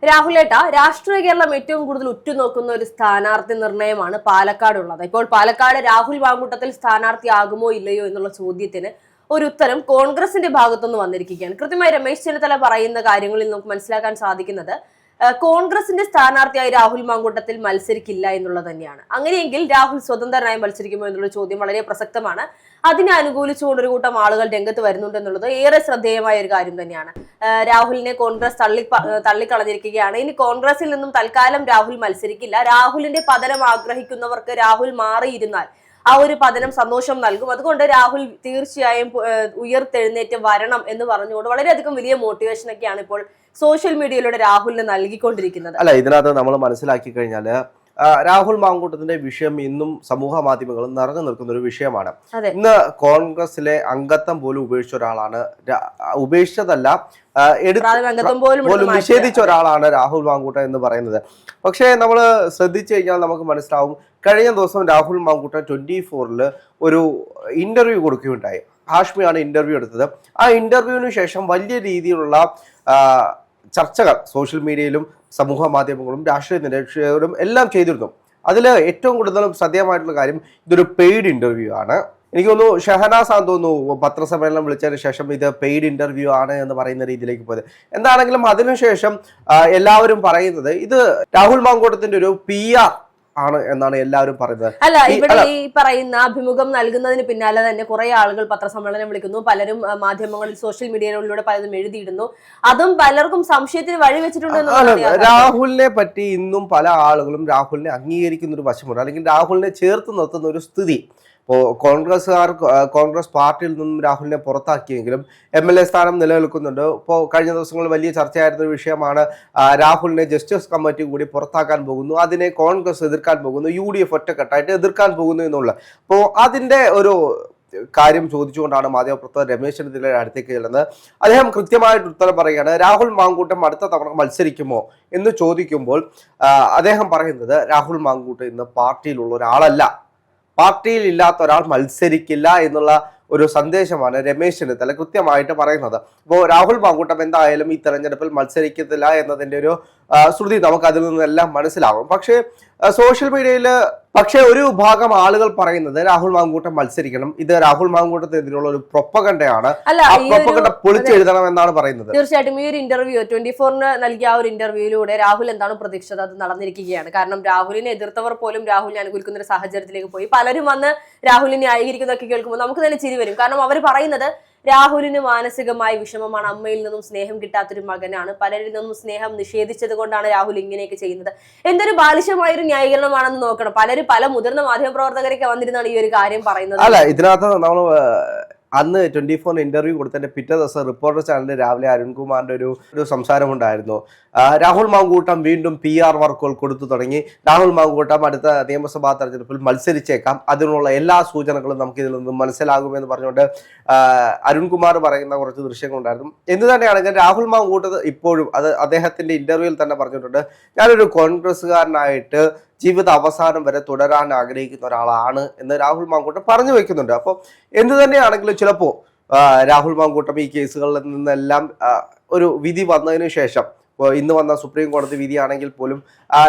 രാഹുലേട്ട, രാഷ്ട്രീയ കേരളം ഏറ്റവും കൂടുതൽ ഉറ്റുനോക്കുന്ന ഒരു സ്ഥാനാർത്ഥി നിർണയമാണ് പാലക്കാടുള്ളത്. ഇപ്പോൾ പാലക്കാട് രാഹുൽ മാങ്കൂട്ടത്തിൽ സ്ഥാനാർത്ഥിയാകുമോ ഇല്ലയോ എന്നുള്ള ചോദ്യത്തിന് ഒരു ഉത്തരം കോൺഗ്രസിന്റെ ഭാഗത്തുനിന്ന് വന്നിരിക്കുകയാണ്. കൃത്യമായി രമേശ് ചെന്നിത്തല പറയുന്ന കാര്യങ്ങളിൽ നമുക്ക് മനസ്സിലാക്കാൻ സാധിക്കുന്നത് കോൺഗ്രസിന്റെ സ്ഥാനാർത്ഥിയായി രാഹുൽ മാങ്കൂട്ടത്തിൽ മത്സരിക്കില്ല എന്നുള്ളത് തന്നെയാണ്. അങ്ങനെയെങ്കിൽ രാഹുൽ സ്വതന്ത്രനായി മത്സരിക്കുമോ എന്നുള്ള ചോദ്യം വളരെ പ്രസക്തമാണ്. അതിനെ അനുകൂലിച്ചുകൊണ്ട് ഒരു കൂട്ടം ആളുകൾ രംഗത്ത് വരുന്നുണ്ട് എന്നുള്ളത് ഏറെ ശ്രദ്ധേയമായ ഒരു കാര്യം തന്നെയാണ്. രാഹുലിനെ കോൺഗ്രസ് തള്ളിക്കളഞ്ഞിരിക്കുകയാണ്. ഇനി കോൺഗ്രസിൽ നിന്നും തൽക്കാലം രാഹുൽ മത്സരിക്കില്ല. രാഹുലിന്റെ പതനം ആഗ്രഹിക്കുന്നവർക്ക് രാഹുൽ മാറിയിരുന്നാൽ ആ ഒരു പതനം സന്തോഷം നൽകും. അതുകൊണ്ട് രാഹുൽ തീർച്ചയായും ഉയർത്തെഴുന്നേറ്റ് വരണം എന്ന് പറഞ്ഞുകൊണ്ട് വളരെയധികം വലിയ മോട്ടിവേഷനൊക്കെയാണ് ഇപ്പോൾ സോഷ്യൽ മീഡിയയിലൂടെ രാഹുലിന് നൽകിക്കൊണ്ടിരിക്കുന്നത്. അല്ല, ഇതിനകത്ത് നമ്മൾ മനസ്സിലാക്കി കഴിഞ്ഞാല് രാഹുൽ മാങ്കൂട്ടത്തിന്റെ വിഷയം ഇന്നും സമൂഹ മാധ്യമങ്ങളിൽ നിറഞ്ഞു നിൽക്കുന്ന ഒരു വിഷയമാണ്. ഇന്ന് കോൺഗ്രസിലെ അംഗത്വം പോലും ഉപേക്ഷിച്ച ഒരാളാണ്, ഉപേക്ഷിച്ചതല്ല പോലും നിഷേധിച്ച ഒരാളാണ് രാഹുൽ മാങ്കൂട്ടം എന്ന് പറയുന്നത്. പക്ഷേ നമ്മൾ ശ്രദ്ധിച്ചു കഴിഞ്ഞാൽ നമുക്ക് മനസ്സിലാവും, കഴിഞ്ഞ ദിവസം രാഹുൽ മാങ്കൂട്ടം 24-ൽ ഒരു ഇന്റർവ്യൂ കൊടുക്കുകയുണ്ടായി. ഹാഷ്മിയാണ് ഇന്റർവ്യൂ എടുത്തത്. ആ ഇന്റർവ്യൂവിന് ശേഷം വലിയ രീതിയിലുള്ള ചർച്ചകൾ സോഷ്യൽ മീഡിയയിലും സമൂഹ മാധ്യമങ്ങളും രാഷ്ട്രീയ നിരീക്ഷകരും എല്ലാം ചെയ്തിരുന്നു. അതിൽ ഏറ്റവും കൂടുതലും ശ്രദ്ധേയമായിട്ടുള്ള കാര്യം ഇതൊരു പെയ്ഡ് ഇന്റർവ്യൂ ആണ്. എനിക്ക് തോന്നുന്നു ഷഹനാസ് ആണെന്ന് തോന്നുന്നു പത്രസമ്മേളനം വിളിച്ചതിന് ശേഷം ഇത് പെയ്ഡ് ഇന്റർവ്യൂ ആണ് എന്ന് പറയുന്ന രീതിയിലേക്ക് പോയത്. എന്താണെങ്കിലും അതിനുശേഷം എല്ലാവരും പറയുന്നത് ഇത് രാഹുൽ മാങ്കൂട്ടത്തിന്റെ ഒരു PR ആണ് എന്നാണ് എല്ലാവരും പറയുന്നത്. അല്ല, ഇവിടെ ഈ പറയുന്ന അഭിമുഖം നൽകുന്നതിന് പിന്നാലെ തന്നെ കുറെ ആളുകൾ പത്രസമ്മേളനം വിളിക്കുന്നു. പലരും മാധ്യമങ്ങളിൽ സോഷ്യൽ മീഡിയയിലൂടെ പലതും എഴുതിയിടുന്നു. അതും പലർക്കും സംശയത്തിന് വഴിവെച്ചിട്ടുണ്ട്. രാഹുലിനെ പറ്റി ഇന്നും പല ആളുകളും രാഹുലിനെ അംഗീകരിക്കുന്ന ഒരു വശമുണ്ട്, അല്ലെങ്കിൽ രാഹുലിനെ ചേർത്ത് നിർത്തുന്ന ഒരു സ്ഥിതി. ഇപ്പോൾ കോൺഗ്രസ് പാർട്ടിയിൽ നിന്നും രാഹുലിനെ പുറത്താക്കിയെങ്കിലും MLA സ്ഥാനം നിലനിൽക്കുന്നുണ്ട്. ഇപ്പോൾ കഴിഞ്ഞ ദിവസങ്ങളിൽ വലിയ ചർച്ചയായിരുന്ന ഒരു വിഷയമാണ് രാഹുലിനെ ജസ്റ്റിസ് കമ്മിറ്റി കൂടി പുറത്താക്കാൻ പോകുന്നു, അതിനെ കോൺഗ്രസ് എതിർക്കാൻ പോകുന്നു, UDF ഒറ്റക്കെട്ടായിട്ട് എതിർക്കാൻ പോകുന്നു എന്നുള്ള. അപ്പോൾ അതിൻ്റെ ഒരു കാര്യം ചോദിച്ചുകൊണ്ടാണ് മാധ്യമപ്രവർത്തകർ രമേശ് ചെന്നിത്തലയുടെ അടുത്തേക്ക് ചെല്ലുന്നത്. അദ്ദേഹം കൃത്യമായിട്ട് ഉത്തരം പറയുകയാണ്. രാഹുൽ മാങ്കൂട്ടം അടുത്ത തവണ മത്സരിക്കുമോ എന്ന് ചോദിക്കുമ്പോൾ അദ്ദേഹം പറയുന്നത് രാഹുൽ മാങ്കൂട്ടം ഇന്ന് പാർട്ടിയിലുള്ള ഒരാളല്ല, പാർട്ടിയിൽ ഇല്ലാത്ത ഒരാൾ മത്സരിക്കില്ല എന്നുള്ള ഒരു സന്ദേശമാണ് രമേശ് ചെന്നിത്തല കൃത്യമായിട്ട് പറയുന്നത്. ഇപ്പോൾ രാഹുൽ മാങ്കൂട്ടം എന്തായാലും ഈ തെരഞ്ഞെടുപ്പിൽ മത്സരിക്കത്തില്ല എന്നതിൻ്റെ ഒരു ശ്രുതി നമുക്ക് അതിൽ നിന്നെല്ലാം മനസ്സിലാവും. പക്ഷേ സോഷ്യൽ മീഡിയയിൽ ഒരു വിഭാഗം ആളുകൾ പറയുന്നത് രാഹുൽ മാങ്കൂട്ടം മത്സരിക്കണം, ഇത് രാഹുൽ മാങ്കൂട്ടത്തിനെതിരെയുള്ള ഒരു പ്രൊപ്പഗണ്ടയാണ്, ആ പ്രൊപ്പഗണ്ട പൊളിച്ചെഴുതണം എന്നാണ് പറയുന്നത്. തീർച്ചയായിട്ടും ഈ ഒരു ഇന്റർവ്യൂ 24-ന് നൽകിയ ആ ഒരു ഇന്റർവ്യൂയിലൂടെ രാഹുൽ എന്താണ് പ്രതീക്ഷിച്ചത് അത് നടന്നിരിക്കുകയാണ്. കാരണം രാഹുലിനെ എതിർത്തവർ പോലും രാഹുലിനെ അനുകൂലിക്കുന്ന ഒരു സാഹചര്യത്തിലേക്ക് പോയി. പലരും വന്ന് രാഹുലിനെ ന്യായീകരിക്കുന്നതൊക്കെ കേൾക്കുമ്പോൾ നമുക്ക് തന്നെ ചിരി വരും. കാരണം അവർ പറയുന്നത് രാഹുലിന് മാനസികമായ വിഷമമാണ്, അമ്മയിൽ നിന്നും സ്നേഹം കിട്ടാത്തൊരു മകനാണ്, പലരിൽ നിന്നും സ്നേഹം നിഷേധിച്ചത് കൊണ്ടാണ് രാഹുൽ ഇങ്ങനെയൊക്കെ ചെയ്യുന്നത്. എന്തൊരു ബാലിശമായൊരു ന്യായീകരണമാണെന്ന് നോക്കണം. പല മുതിർന്ന മാധ്യമപ്രവർത്തകരൊക്കെ വന്നിരുന്നാണ് ഈ ഒരു കാര്യം പറയുന്നത്. അല്ല, ഇതിനകത്ത് നമ്മൾ അന്ന് 24 ഇന്റർവ്യൂ കൊടുത്തതിന്റെ പിറ്റേ ദിവസം റിപ്പോർട്ടർ ചാനലിൽ രാവിലെ അരുൺകുമാറിന്റെ ഒരു സംസാരമുണ്ടായിരുന്നു. രാഹുൽ മാങ്കൂട്ടം വീണ്ടും PR വർക്കുകൾ കൊടുത്തു തുടങ്ങി, രാഹുൽ മാങ്കൂട്ടം അടുത്ത നിയമസഭാ തെരഞ്ഞെടുപ്പിൽ മത്സരിച്ചേക്കാം, അതിനുള്ള എല്ലാ സൂചനകളും നമുക്ക് ഇതിൽ നിന്നും മനസ്സിലാകുമെന്ന് പറഞ്ഞുകൊണ്ട് അരുൺകുമാർ പറയുന്ന കുറച്ച് ദൃശ്യങ്ങളുണ്ടായിരുന്നു. എന്ത് തന്നെയാണെങ്കിൽ രാഹുൽ മാങ്കൂട്ടം ഇപ്പോഴും അദ്ദേഹത്തിന്റെ ഇന്റർവ്യൂവിൽ തന്നെ പറഞ്ഞിട്ടുണ്ട്, ഞാനൊരു കോൺഗ്രസ്സുകാരനായിട്ട് ജീവിത അവസാനം വരെ തുടരാൻ ആഗ്രഹിക്കുന്ന ഒരാളാണ് എന്ന് രാഹുൽ മാങ്കൂട്ടം പറഞ്ഞു വെക്കുന്നുണ്ട്. അപ്പോൾ എന്ത് തന്നെയാണെങ്കിലും ചിലപ്പോൾ രാഹുൽ മാങ്കൂട്ടം ഈ കേസുകളിൽ നിന്നെല്ലാം ഒരു വിധി വന്നതിന് ശേഷം, ഇന്ന് വന്ന സുപ്രീം കോടതി വിധിയാണെങ്കിൽ പോലും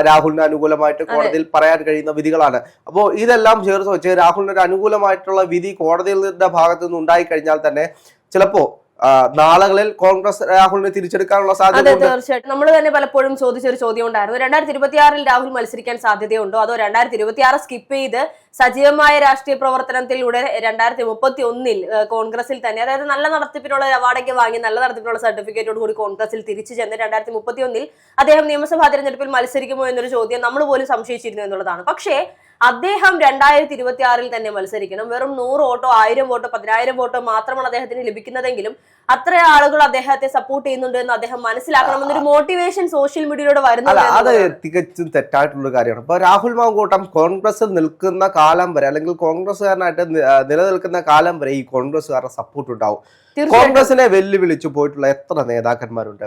രാഹുലിന് അനുകൂലമായിട്ട് കോടതിയിൽ പറയാൻ കഴിയുന്ന വിധികളാണ്. അപ്പോൾ ഇതെല്ലാം ചേർത്ത് വെച്ച് രാഹുലിന് ഒരു അനുകൂലമായിട്ടുള്ള വിധി കോടതിയുടെ ഭാഗത്തു നിന്ന് ഉണ്ടായി കഴിഞ്ഞാൽ തന്നെ ചിലപ്പോ നാളുകളിൽ കോൺഗ്രസ് രാഹുലിനെ തിരിച്ചെടുക്കാനുള്ള സാധ്യത. തീർച്ചയായിട്ടും നമ്മൾ തന്നെ പലപ്പോഴും ചോദിച്ചൊരു ചോദ്യം ഉണ്ടായിരുന്നു, 2026-ൽ രാഹുൽ മത്സരിക്കാൻ സാധ്യതയുണ്ടോ, അതോ 2026 സ്കിപ്പ് ചെയ്ത് സജീവമായ രാഷ്ട്രീയ പ്രവർത്തനത്തിലൂടെ 2031-ൽ കോൺഗ്രസിൽ തന്നെ, അതായത് നല്ല നടത്തിപ്പിനുള്ള അവാർഡൊക്കെ വാങ്ങി നല്ല നടത്തിപ്പിനുള്ള സർട്ടിഫിക്കറ്റോട് കൂടി കോൺഗ്രസിൽ തിരിച്ചു ചെന്ന് 2031-ൽ അദ്ദേഹം നിയമസഭാ തെരഞ്ഞെടുപ്പിൽ മത്സരിക്കുമോ എന്നൊരു ചോദ്യം നമ്മൾ പോലും സംശയിച്ചിരുന്നു എന്നുള്ളതാണ്. പക്ഷേ അദ്ദേഹം 2026-ൽ തന്നെ മത്സരിക്കണം. വെറും 100 വോട്ടോ 1000 വോട്ടോ 10,000 വോട്ടോ മാത്രമാണ് അദ്ദേഹത്തിന് ലഭിക്കുന്നതെങ്കിലും അത്ര ആളുകൾ അദ്ദേഹത്തെ സപ്പോർട്ട് ചെയ്യുന്നുണ്ട് എന്ന് അദ്ദേഹം മനസ്സിലാക്കണമെന്നൊരു മോട്ടിവേഷൻ സോഷ്യൽ മീഡിയയിലൂടെ വരുന്നുണ്ട്. അത് തികച്ചും തെറ്റായിട്ടുള്ള കാര്യമാണ്. ഇപ്പൊ രാഹുൽ മാങ്കൂട്ടം കോൺഗ്രസിൽ നിൽക്കുന്ന കാലം വരെ, അല്ലെങ്കിൽ കോൺഗ്രസ്സുകാരനായിട്ട് നിലനിൽക്കുന്ന കാലം വരെ ഈ കോൺഗ്രസ്സുകാരുടെ സപ്പോർട്ട് ഉണ്ടാവും. കോൺഗ്രസിനെ വെല്ലുവിളിച്ചു പോയിട്ടുള്ള എത്ര നേതാക്കന്മാരുണ്ട്.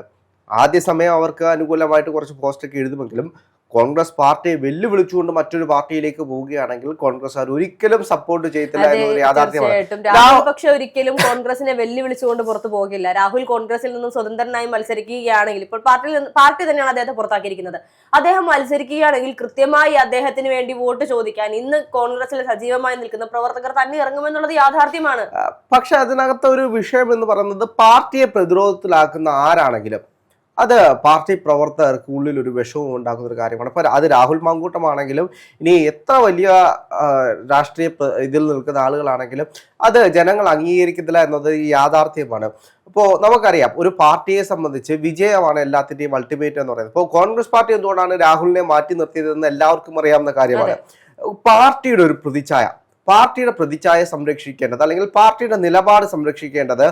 ആദ്യ സമയം അവർക്ക് അനുകൂലമായിട്ട് കുറച്ച് പോസ്റ്റൊക്കെ എഴുതുമെങ്കിലും കോൺഗ്രസ് പാർട്ടിയെ വെല്ലുവിളിച്ചുകൊണ്ട് മറ്റൊരു പാർട്ടിയിലേക്ക് പോവുകയാണെങ്കിൽ കോൺഗ്രസ്സുകാർ ഒരിക്കലും സപ്പോർട്ട് ചെയ്യത്തില്ല എന്നൊരു യാഥാർത്ഥ്യമാണ്. രാഹുൽ പക്ഷെ ഒരിക്കലും കോൺഗ്രസിനെ വെല്ലുവിളിച്ചുകൊണ്ട് പുറത്തു പോകില്ല. രാഹുൽ കോൺഗ്രസിൽ നിന്നും സ്വതന്ത്രനായി മത്സരിക്കുകയാണെങ്കിൽ, ഇപ്പോൾ പാർട്ടി തന്നെയാണ് അദ്ദേഹത്തെ പുറത്താക്കിയിരിക്കുന്നത്, അദ്ദേഹം മത്സരിക്കുകയാണെങ്കിൽ കൃത്യമായി അദ്ദേഹത്തിന് വേണ്ടി വോട്ട് ചോദിക്കാൻ ഇന്ന് കോൺഗ്രസിൽ സജീവമായി നിൽക്കുന്ന പ്രവർത്തകർ തന്നെ ഇറങ്ങുമെന്നുള്ളത് യാഥാർത്ഥ്യമാണ്. പക്ഷെ അതിനകത്ത് ഒരു വിഷയം എന്ന് പറയുന്നത്, പാർട്ടിയെ പ്രതിരോധത്തിലാക്കുന്ന ആരാണെങ്കിലും അത് പാർട്ടി പ്രവർത്തകർക്ക് ഉള്ളിൽ ഒരു വിഷമം ഉണ്ടാക്കുന്ന ഒരു കാര്യമാണ്. ഇപ്പൊ അത് രാഹുൽ മാങ്കൂട്ടമാണെങ്കിലും ഇനി എത്ര വലിയ രാഷ്ട്രീയ ഇതിൽ നിൽക്കുന്ന ആളുകളാണെങ്കിലും അത് ജനങ്ങൾ അംഗീകരിക്കത്തില്ല എന്നത് യാഥാർത്ഥ്യമാണ്. ഇപ്പോൾ നമുക്കറിയാം, ഒരു പാർട്ടിയെ സംബന്ധിച്ച് വിജയമാണ് എല്ലാത്തിന്റെയും അൾട്ടിമേറ്റ് എന്ന് പറയുന്നത്. ഇപ്പോൾ കോൺഗ്രസ് പാർട്ടി എന്തുകൊണ്ടാണ് രാഹുലിനെ മാറ്റി നിർത്തിയതെന്ന് എല്ലാവർക്കും അറിയാവുന്ന കാര്യമാണ്. പാർട്ടിയുടെ ഒരു പ്രതിച്ഛായ സംരക്ഷിക്കേണ്ടത്, അല്ലെങ്കിൽ പാർട്ടിയുടെ നിലപാട് സംരക്ഷിക്കേണ്ടത്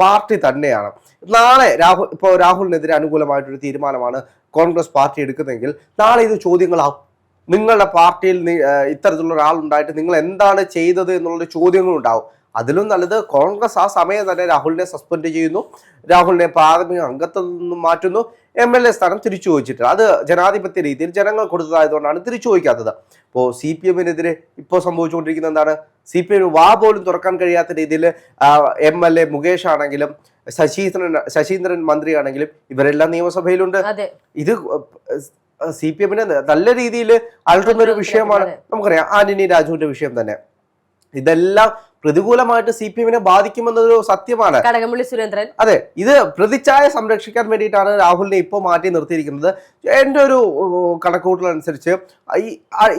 പാർട്ടി തന്നെയാണ്. നാളെ രാഹുലിനെതിരെ അനുകൂലമായിട്ടൊരു തീരുമാനമാണ് കോൺഗ്രസ് പാർട്ടി എടുക്കുന്നതെങ്കിൽ നാളെ ഇത് ചോദ്യങ്ങളാവും. നിങ്ങളുടെ പാർട്ടിയിൽ ഇത്തരത്തിലുള്ള ഒരാളുണ്ടായിട്ട് നിങ്ങൾ എന്താണ് ചെയ്തത് എന്നുള്ള ചോദ്യങ്ങളുണ്ടാവും. അതിലും നല്ലത് കോൺഗ്രസ് ആ സമയം തന്നെ രാഹുലിനെ സസ്പെൻഡ് ചെയ്യുന്നു, രാഹുലിനെ പ്രാഥമിക അംഗത്വത്തിൽ നിന്നും മാറ്റുന്നു, MLA സ്ഥാനം തിരിച്ചു ചോദിച്ചിട്ട്. അത് ജനാധിപത്യ രീതിയിൽ ജനങ്ങൾ കൊടുത്തതായതുകൊണ്ടാണ് തിരിച്ചു ചോദിക്കാത്തത്. ഇപ്പോൾ CPM-നെതിരെ ഇപ്പോൾ സംഭവിച്ചുകൊണ്ടിരിക്കുന്നത് എന്താണ്? CPM വാ പോലും തുറക്കാൻ കഴിയാത്ത രീതിയിൽ MLA മുകേഷ് ആണെങ്കിലും ശശീന്ദ്രൻ മന്ത്രിയാണെങ്കിലും ഇവരെല്ലാം നിയമസഭയിലുണ്ട്. ഇത് CPM-നെ നല്ല രീതിയിൽ അലട്ടുന്ന ഒരു വിഷയമാണ്. നമുക്കറിയാം ആന്റണി രാജുവിന്റെ വിഷയം തന്നെ. ഇതെല്ലാം പ്രതികൂലമായിട്ട് CPM-നെ ബാധിക്കുമെന്നൊരു സത്യമാണ്. കടകംപള്ളി സുരേന്ദ്രൻ, അതെ, ഇത് പ്രതിച്ഛായ സംരക്ഷിക്കാൻ വേണ്ടിയിട്ടാണ് രാഹുലിനെ ഇപ്പോൾ മാറ്റി നിർത്തിയിരിക്കുന്നത്. എൻ്റെ ഒരു കണക്കുകൂട്ടലനുസരിച്ച്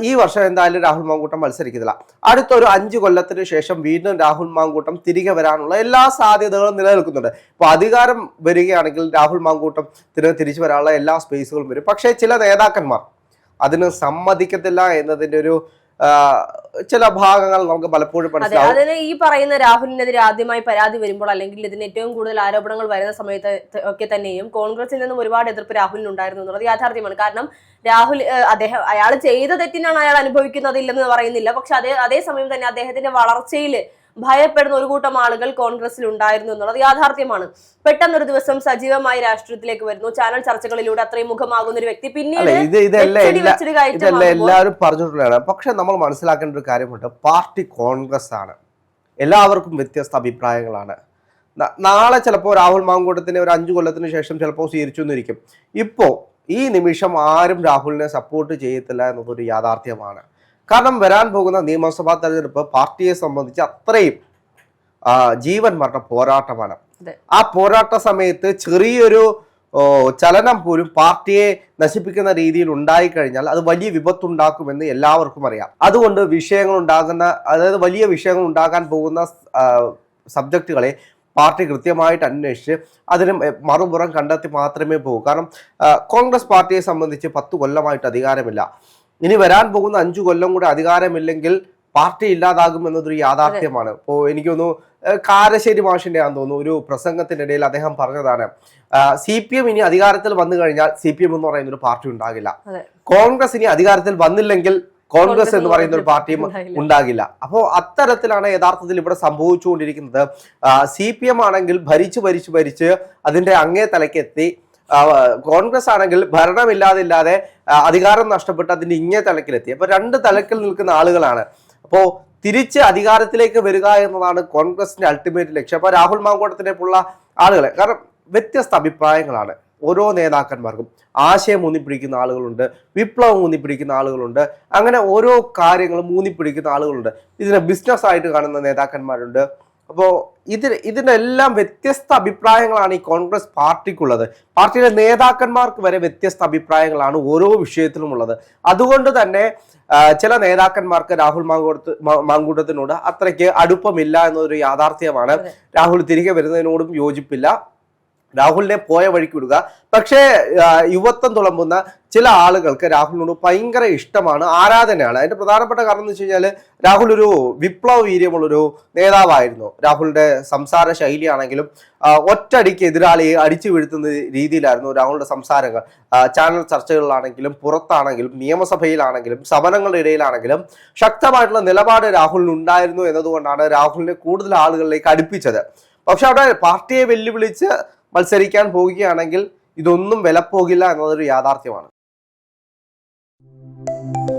ഈ വർഷം എന്തായാലും രാഹുൽ മാങ്കൂട്ടം മത്സരിക്കുന്നില്ല. അടുത്തൊരു 5 കൊല്ലത്തിന് ശേഷം വീണ്ടും രാഹുൽ മാങ്കൂട്ടം തിരികെ വരാനുള്ള എല്ലാ സാധ്യതകളും നിലനിൽക്കുന്നുണ്ട്. ഇപ്പോൾ അധികാരം വരികയാണെങ്കിൽ രാഹുൽ മാങ്കൂട്ടത്തിന് തിരിച്ചു വരാനുള്ള എല്ലാ സ്പേസുകളും വരും. പക്ഷേ ചില നേതാക്കന്മാർ അതിന് സമ്മതിക്കത്തില്ല എന്നതിൻ്റെ ഒരു ചില ഭാഗങ്ങൾ നമുക്ക് പലപ്പോഴും മനസ്സിലാവും. അതിന് ഈ പറയുന്ന രാഹുലിനെതിരെ ആദ്യമായി പരാതി വരുമ്പോൾ, അല്ലെങ്കിൽ ഇതിന് ഏറ്റവും കൂടുതൽ ആരോപണങ്ങൾ വരുന്ന സമയത്ത് ഒക്കെ തന്നെയും കോൺഗ്രസിൽ നിന്നും ഒരുപാട് എതിർപ്പ് രാഹുലിന് ഉണ്ടായിരുന്നു എന്നുള്ളത് യാഥാർത്ഥ്യമാണ്. കാരണം രാഹുൽ അയാൾ ചെയ്ത തെറ്റിനാണ് അയാൾ അനുഭവിക്കുന്നതില്ലെന്ന് പറയുന്നില്ല. പക്ഷെ അതേസമയം തന്നെ അദ്ദേഹത്തിന്റെ വളർച്ചയിൽ ഭയപ്പെടുന്ന ഒരു കൂട്ടം ആളുകൾ കോൺഗ്രസിൽ ഉണ്ടായിരുന്നു എന്നുള്ളത് യാഥാർത്ഥ്യമാണ്. പെട്ടെന്നൊരു ദിവസം സജീവമായി രാഷ്ട്രീയത്തിലേക്ക് വരുന്നു, ചാനൽ ചർച്ചകളിലൂടെ അത്രയും മുഖമാകുന്ന ഒരു വ്യക്തി പിന്നീട് എല്ലാവരും പറഞ്ഞിട്ടുള്ളതാണ്. പക്ഷെ നമ്മൾ മനസ്സിലാക്കേണ്ട ഒരു കാര്യമുണ്ട്, പാർട്ടി കോൺഗ്രസ് ആണ്, എല്ലാവർക്കും വ്യത്യസ്ത അഭിപ്രായങ്ങളാണ്. നാളെ ചിലപ്പോൾ രാഹുൽ മാങ്കൂട്ടത്തിനെ ഒരു 5 കൊല്ലത്തിന് ശേഷം ചിലപ്പോൾ സ്വീകരിച്ചു എന്നിരിക്കും. ഇപ്പോൾ ഈ നിമിഷം ആരും രാഹുലിനെ സപ്പോർട്ട് ചെയ്യത്തില്ല എന്നതൊരു യാഥാർത്ഥ്യമാണ്. കാരണം വരാൻ പോകുന്ന നിയമസഭാ തെരഞ്ഞെടുപ്പ് പാർട്ടിയെ സംബന്ധിച്ച് അത്രയും ജീവൻ മരണ പോരാട്ടമാണ്. ആ പോരാട്ട സമയത്ത് ചെറിയൊരു ചലനം പോലും പാർട്ടിയെ നശിപ്പിക്കുന്ന രീതിയിൽ ഉണ്ടായിക്കഴിഞ്ഞാൽ അത് വലിയ വിപത്തുണ്ടാക്കുമെന്ന് എല്ലാവർക്കും അറിയാം. അതുകൊണ്ട് വലിയ വിഷയങ്ങൾ ഉണ്ടാകാൻ പോകുന്ന സബ്ജക്റ്റുകളെ പാർട്ടി കൃത്യമായിട്ട് അന്വേഷിച്ച് അതിന് മറുപുറം കണ്ടെത്തി മാത്രമേ പോകൂ. കാരണം കോൺഗ്രസ് പാർട്ടിയെ സംബന്ധിച്ച് 10 കൊല്ലമായിട്ട് അധികാരമില്ല. ഇനി വരാൻ പോകുന്ന 5 കൊല്ലം കൂടെ അധികാരമില്ലെങ്കിൽ പാർട്ടി ഇല്ലാതാകും എന്നതൊരു യാഥാർത്ഥ്യമാണ്. ഇപ്പോൾ എനിക്കൊന്നു കാരശ്ശേരി മാഷിന്റെ ആണെന്ന് തോന്നുന്നു ഒരു പ്രസംഗത്തിനിടയിൽ അദ്ദേഹം പറഞ്ഞതാണ്, CPM ഇനി അധികാരത്തിൽ വന്നു കഴിഞ്ഞാൽ CPM എന്ന് പറയുന്ന ഒരു പാർട്ടി ഉണ്ടാകില്ല, കോൺഗ്രസ് ഇനി അധികാരത്തിൽ വന്നില്ലെങ്കിൽ കോൺഗ്രസ് എന്ന് പറയുന്ന ഒരു പാർട്ടിയും ഉണ്ടാകില്ല. അപ്പോൾ അത്തരത്തിലാണ് യഥാർത്ഥത്തിൽ ഇവിടെ സംഭവിച്ചുകൊണ്ടിരിക്കുന്നത്. CPM ആണെങ്കിൽ ഭരിച്ച് അതിന്റെ അങ്ങേ തലക്കെത്തി, കോൺഗ്രസ് ആണെങ്കിൽ ഭരണമില്ലാതെ അധികാരം നഷ്ടപ്പെട്ട് അതിന്റെ ഇങ്ങേ തലക്കിലെത്തി. അപ്പൊ 2 തലക്കിൽ നിൽക്കുന്ന ആളുകളാണ്. അപ്പോ തിരിച്ച് അധികാരത്തിലേക്ക് വരിക എന്നതാണ് കോൺഗ്രസിന്റെ അൾട്ടിമേറ്റ് ലക്ഷ്യം. അപ്പൊ രാഹുൽ മാങ്കൂട്ടത്തിനെപ്പോലുള്ള ആളുകളെ, കാരണം വ്യത്യസ്ത അഭിപ്രായങ്ങളാണ് ഓരോ നേതാക്കന്മാർക്കും. ആശയം ഊന്നിപ്പിടിക്കുന്ന ആളുകളുണ്ട്, വിപ്ലവം ഊന്നിപ്പിടിക്കുന്ന ആളുകളുണ്ട്, അങ്ങനെ ഓരോ കാര്യങ്ങളും ഊന്നിപ്പിടിക്കുന്ന ആളുകളുണ്ട്. ഇതിനെ ബിസിനസ് ആയിട്ട് കാണുന്ന നേതാക്കന്മാരുണ്ട്. അപ്പോൾ ഇതിനെല്ലാം വ്യത്യസ്ത അഭിപ്രായങ്ങളാണ് ഈ കോൺഗ്രസ് പാർട്ടിക്കുള്ളത്. പാർട്ടിയിലെ നേതാക്കന്മാർക്ക് വരെ വ്യത്യസ്ത അഭിപ്രായങ്ങളാണ് ഓരോ വിഷയത്തിലും ഉള്ളത്. അതുകൊണ്ട് തന്നെ ചില നേതാക്കന്മാർക്ക് രാഹുൽ മാങ്കൂട്ടത്തിനോട് അത്രയ്ക്ക് അടുപ്പമില്ല എന്നൊരു യാഥാർത്ഥ്യമാണ്. രാഹുൽ തിരികെ വരുന്നതിനോടും യോജിപ്പില്ല, രാഹുലിനെ പോയ വഴിക്ക് വിടുക. പക്ഷേ യുവത്വം തുളമ്പുന്ന ചില ആളുകൾക്ക് രാഹുലിനോട് ഭയങ്കര ഇഷ്ടമാണ്, ആരാധനയാണ്. അതിന്റെ പ്രധാനപ്പെട്ട കാരണം എന്ന് വെച്ച് കഴിഞ്ഞാൽ രാഹുൽ ഒരു വിപ്ലവ വീര്യമുള്ളൊരു നേതാവായിരുന്നു. രാഹുലിന്റെ സംസാര ശൈലിയാണെങ്കിലും ഒറ്റയടിക്ക് എതിരാളിയെ അടിച്ചു വീഴ്ത്തുന്ന രീതിയിലായിരുന്നു രാഹുലിന്റെ സംസാരങ്ങൾ. ചാനൽ ചർച്ചകളിലാണെങ്കിലും പുറത്താണെങ്കിലും നിയമസഭയിലാണെങ്കിലും സമരങ്ങളുടെ ഇടയിലാണെങ്കിലും ശക്തമായിട്ടുള്ള നിലപാട് രാഹുലിന് ഉണ്ടായിരുന്നു എന്നതുകൊണ്ടാണ് രാഹുലിനെ കൂടുതൽ ആളുകളിലേക്ക് അടുപ്പിച്ചത്. പക്ഷെ അവിടെ പാർട്ടിയെ വെല്ലുവിളിച്ച് മത്സരിക്കാൻ പോവുകയാണെങ്കിൽ ഇതൊന്നും വിലപ്പോകില്ല എന്നതൊരു യാഥാർത്ഥ്യമാണ്. നന്ദി.